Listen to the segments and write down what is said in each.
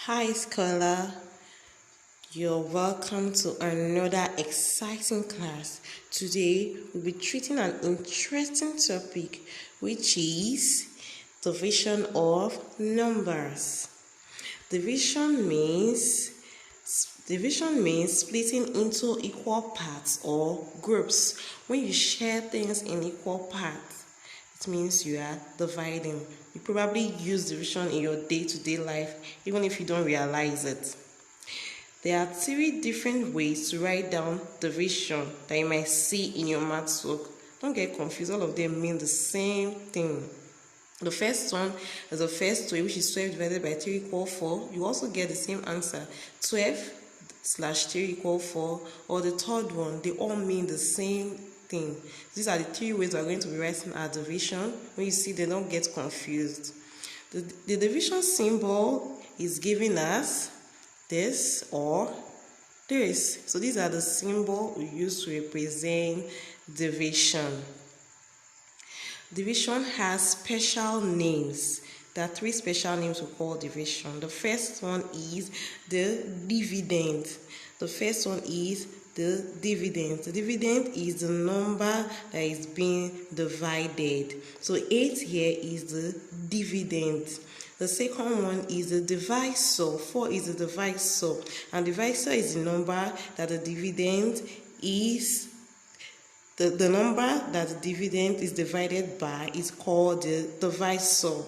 Hi, scholar. You're welcome to another exciting class. Today, we'll be treating an interesting topic, which is division of numbers. Division means splitting into equal parts or groups. When you share things in equal parts, it means you are dividing. You probably use division in your day-to-day life, even if you don't realize it. There are three different ways to write down division that you might see in your maths book. Don't get confused, all of them mean the same thing. The first one is the first way, which is 12 divided by 3 equal 4. You also get the same answer, 12/3 equal 4. Or the third one, they all mean the same thing. These are the three ways we are going to be writing our division. When you see, they don't get confused. The division symbol is given as this or this. So these are the symbols we use to represent division. Division has special names. There are three special names we call division. The first one is the dividend. The first one is the dividend. The dividend is the number that is being divided. So 8 here is the dividend. The second one is the divisor. 4 is the divisor. And divisor is the number that the dividend is, the number that the dividend is divided by is called the divisor.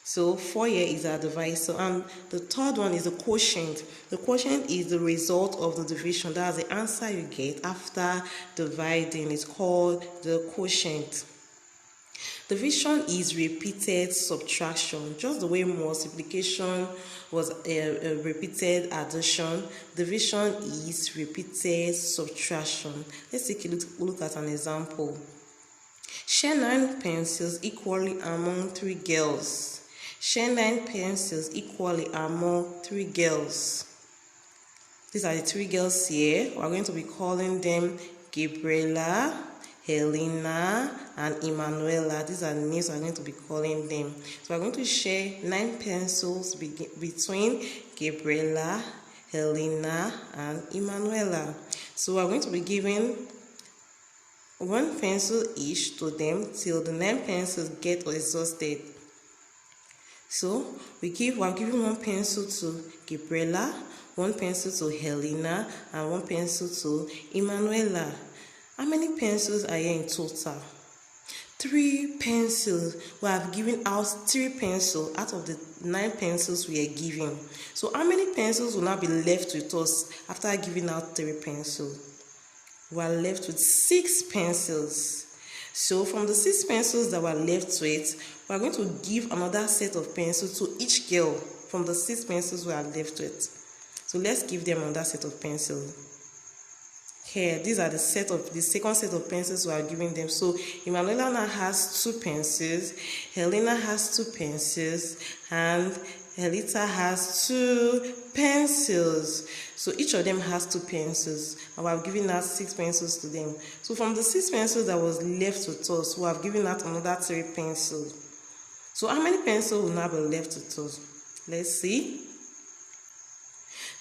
So 4 here is our divisor. And the third one is the quotient. The quotient is the result of the division. That's the answer you get after dividing. It's called the quotient. Division is repeated subtraction. Just the way multiplication was repeated addition, division is repeated subtraction. Let's take a look at an example. Share 9 pencils equally among 3 girls. Share 9 pencils equally among 3 girls. These are the 3 girls here. We're going to be calling them Gabriela, Helena, and Emanuela. These are the names we're going to be calling them. So we're going to share 9 pencils between Gabriela, Helena, and Emanuela. So we're going to be giving 1 pencil each to them till the 9 pencils get exhausted. So we're giving 1 pencil to Gabriela, 1 pencil to Helena, and 1 pencil to Emanuela. How many pencils are here in total? 3 pencils. We have given out 3 pencils out of the 9 pencils we are giving. So how many pencils will now be left with us after giving out 3 pencils? We are left with 6 pencils. So from the 6 pencils that we are left with, we are going to give another set of pencils to each girl from the 6 pencils we are left with. So let's give them another set of pencils. Here, these are the second set of pencils we are giving them. So Emanuela now has 2 pencils, Helena has 2 pencils, and Helita has 2 pencils. So each of them has 2 pencils, and we have given out 6 pencils to them. So from the 6 pencils that was left with us, we have given out another 3 pencils. So how many pencils will now be left with us? Let's see.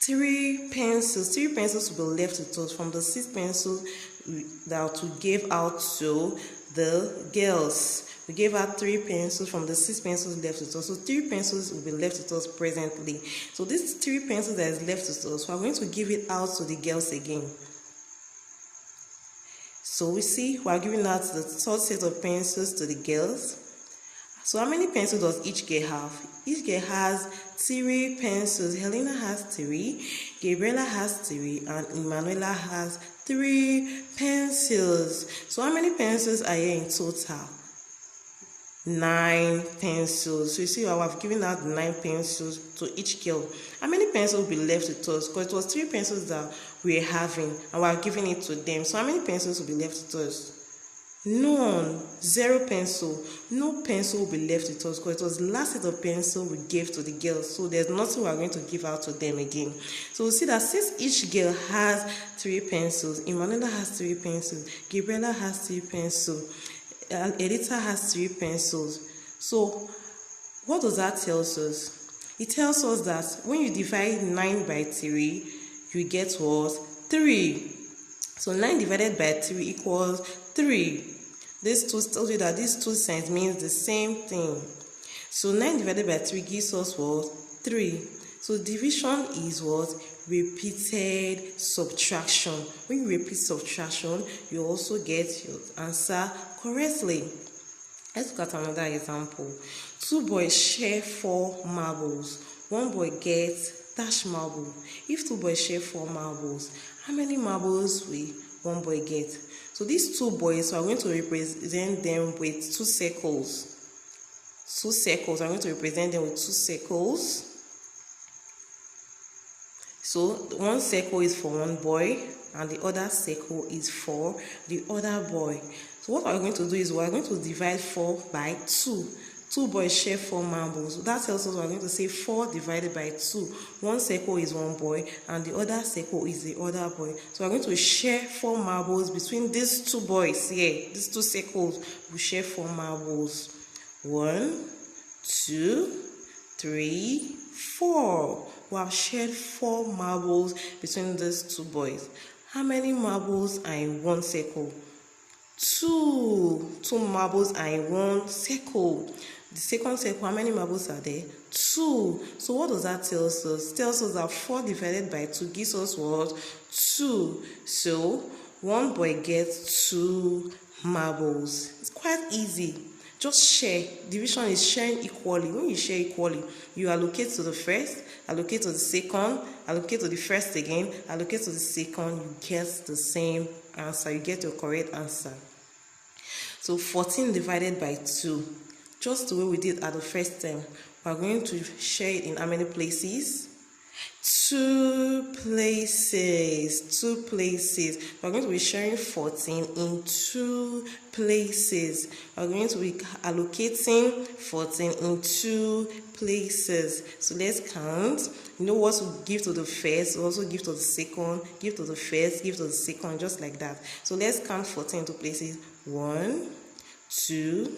3 pencils. 3 pencils will be left with us from the 6 pencils that we gave out to the girls. We gave out 3 pencils from the 6 pencils left with us. So 3 pencils will be left with us presently. So this 3 pencils that is left with us, we are going to give it out to the girls again. So we see we are giving out the third set of pencils to the girls. So how many pencils does each girl have? Each girl has 3 pencils. Helena has 3, Gabriela has 3, and Emanuela has 3 pencils. So how many pencils are here in total? 9 pencils. So you see, I have given out 9 pencils to each girl. How many pencils will be left with us? Because it was 3 pencils that we are having, and we are giving it to them. So how many pencils will be left with us? None. 0 pencil. No pencil will be left with us because it was the last set of pencil we gave to the girls. So there's nothing we are going to give out to them again. So we see that since each girl has 3 pencils, Emanuela has 3 pencils, Gabriela has 3 pencils, Edita has 3 pencils. So what does that tell us? It tells us that when you divide 9 by 3, you get what? 3. So 9 divided by 3 equals 3. This 2 tells you that these two signs means the same thing. So 9 divided by 3 gives us what? 3. So division is what? Repeated subtraction. When you repeat subtraction, you also get your answer correctly. Let's look at another example. 2 boys share 4 marbles. 1 boy gets dash marble. If 2 boys share 4 marbles, how many marbles will 1 boy get? So these 2 boys, we are going to represent them with 2 circles. 2 circles. I'm going to represent them with 2 circles. So one circle is for 1 boy and the other circle is for the other boy. So what we're going to do is we're going to divide 4 by 2. 2 boys share 4 marbles. So that tells us we're going to say 4 divided by 2. One circle is 1 boy and the other circle is the other boy. So we're going to share 4 marbles between these 2 boys here. These 2 circles will share 4 marbles. 1, 2, 3, 4. We have shared 4 marbles between these 2 boys. How many marbles are in one circle? 2. 2 marbles are in one circle. The second circle, how many marbles are there? 2. So what does that tell us? It tells us that 4 divided by 2 gives us what? 2. So 1 boy gets 2 marbles. It's quite easy. Just share. Division is sharing equally. When you share equally, you allocate to the first, allocate to the second, allocate to the first again, allocate to the second, you get the same answer. You get your correct answer. So 14 divided by 2. Just the way we did at the first time. We are going to share it in how many places? 2 places. 2 places. We are going to be sharing 14 in 2 places. We are going to be allocating 14 in 2 places. So let's count. You know what to give to the first, also give to the second, give to the first, give to the second, just like that. So let's count 14 into places. 1, 2,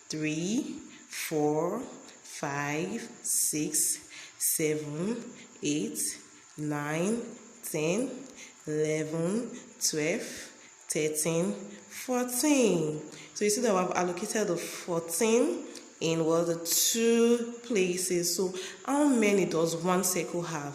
3, 4, 5, 6, 7, 8, 9, 10, 11, 12, 13, 14. So you see that we have allocated the 14 in the 2 places. So how many does one circle have?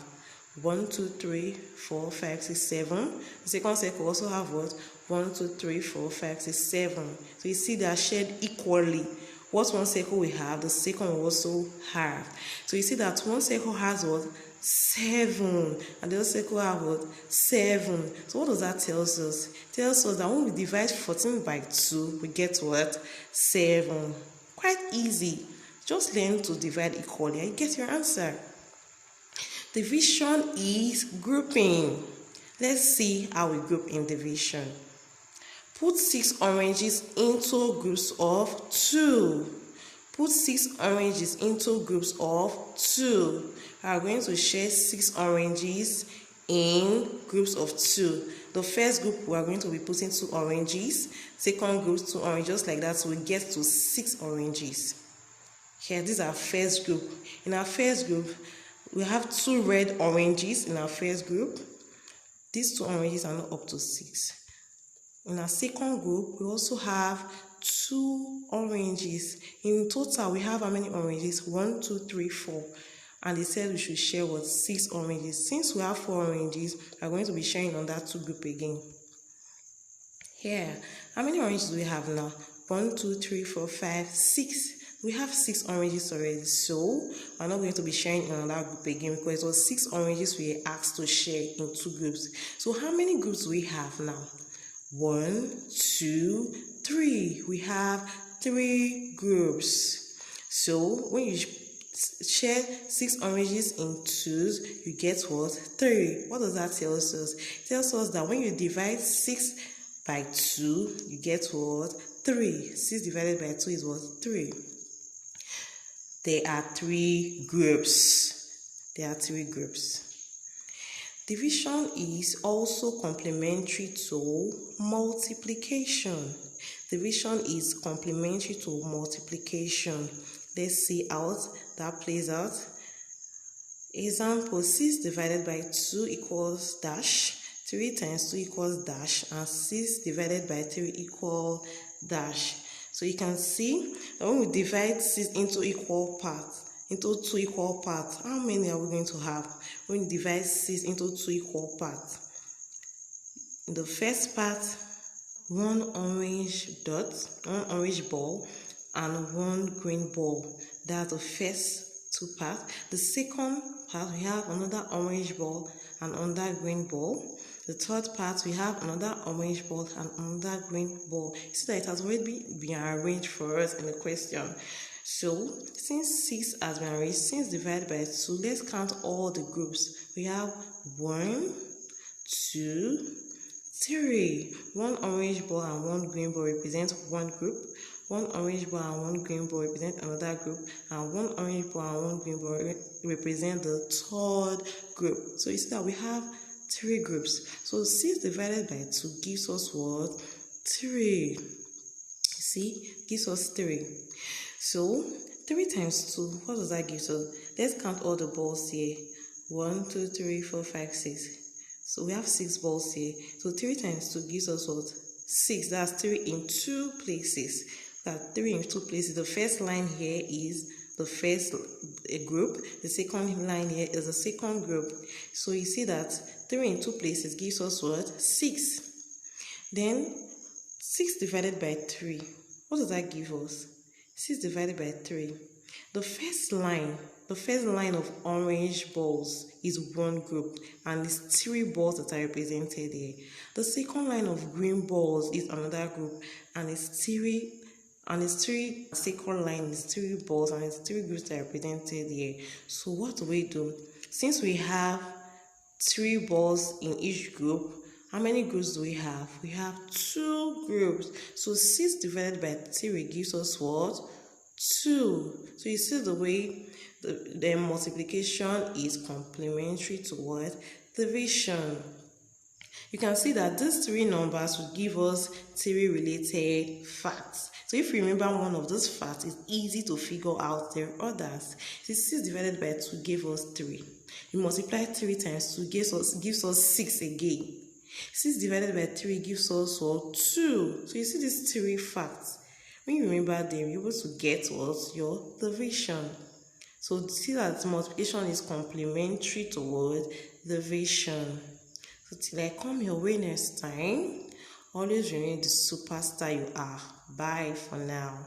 1, 2, 3, 4, 5, 6, 7. The second circle also have what? 1, 2, 3, 4, 5, 6, 7. So you see they are shared equally. What one circle we have, the second will also have. So you see that one circle has what? 7. And the other circle has what? 7. So what does that tell us? It tells us that when we divide 14 by 2, we get what? 7. Quite easy. Just learn to divide equally and you get your answer. Division is grouping. Let's see how we group in division. Put 6 oranges into groups of 2. Put 6 oranges into groups of 2. We are going to share 6 oranges in groups of 2. The first group, we are going to be putting 2 oranges. Second group, 2 oranges, just like that. So we get to 6 oranges. Here, this is our first group. In our first group, we have 2 red oranges in our first group. These 2 oranges are not up to 6. In our second group, we also have 2 oranges. In total, we have how many oranges? 1, 2, 3, 4. And they said we should share 6 oranges. Since we have 4 oranges, we are going to be sharing on that 2 group again. Here, how many oranges do we have now? 1, 2, 3, 4, 5, 6. We have 6 oranges already, so we're not going to be sharing in another group again because it was 6 oranges we were asked to share in 2 groups. So how many groups do we have now? 1, 2, 3. We have 3 groups. So when you share 6 oranges in 2s, you get what? 3. What does that tell us? It tells us that when you divide 6 by 2, you get what? 3. 6 divided by 2 is what? 3. There are 3 groups. There are 3 groups. Division is also complementary to multiplication. Division is complementary to multiplication. Let's see how that plays out. Example, 6 divided by 2 equals dash, 3 times 2 equals dash, and 6 divided by 3 equals dash. So you can see that when we divide 6 into equal parts, into 2 equal parts, how many are we going to have when we divide 6 into 2 equal parts? In the first part, one orange dot, one orange ball, and one green ball. That's the first two parts. The second part, we have another orange ball and another green ball. The third part, we have another orange ball and another green ball. You see that it has already been arranged for us in the question. So, since 6 has been arranged, 6 divided by 2, let's count all the groups. We have 1, 2, 3. One orange ball and one green ball represent one group. One orange ball and one green ball represent another group. And one orange ball and one green ball represent the third group. So you see that we have 3 groups. So 6 divided by 2 gives us what? 3. See, gives us 3. So 3 times 2, what does that give us? Let's count all the balls here. 1, 2, 3, 4, 5, 6. So we have 6 balls here. So 3 times 2 gives us what? 6. That's 3 in 2 places. That's 3 in 2 places. The first line here is the first group. The second line here is the second group. So you see that 3 in 2 places gives us what? 6. Then 6 divided by 3. What does that give us? 6 divided by 3. The first line of orange balls is one group, and it's 3 balls that are represented here. The second line of green balls is another group, and it's 3. Second line is 3 balls, and it's 3 groups that are represented here. So what do we do? Since we have 3 balls in each group, how many groups do we have? We have 2 groups. So 6 divided by 3 gives us what? 2. So you see the way the multiplication is complementary to what? Division. You can see that these 3 numbers will give us 3 related facts. So if you remember one of those facts, it's easy to figure out their others. 6 divided by 2 gave us 3. You multiply 3 times 2 gives us 6 again. 6 divided by 3 gives us what? 2. So you see these 3 facts. When you remember them, you're able to get what? Your division. So see that multiplication is complementary toward division. So till I come your way next time, always remain the superstar you are. Bye for now.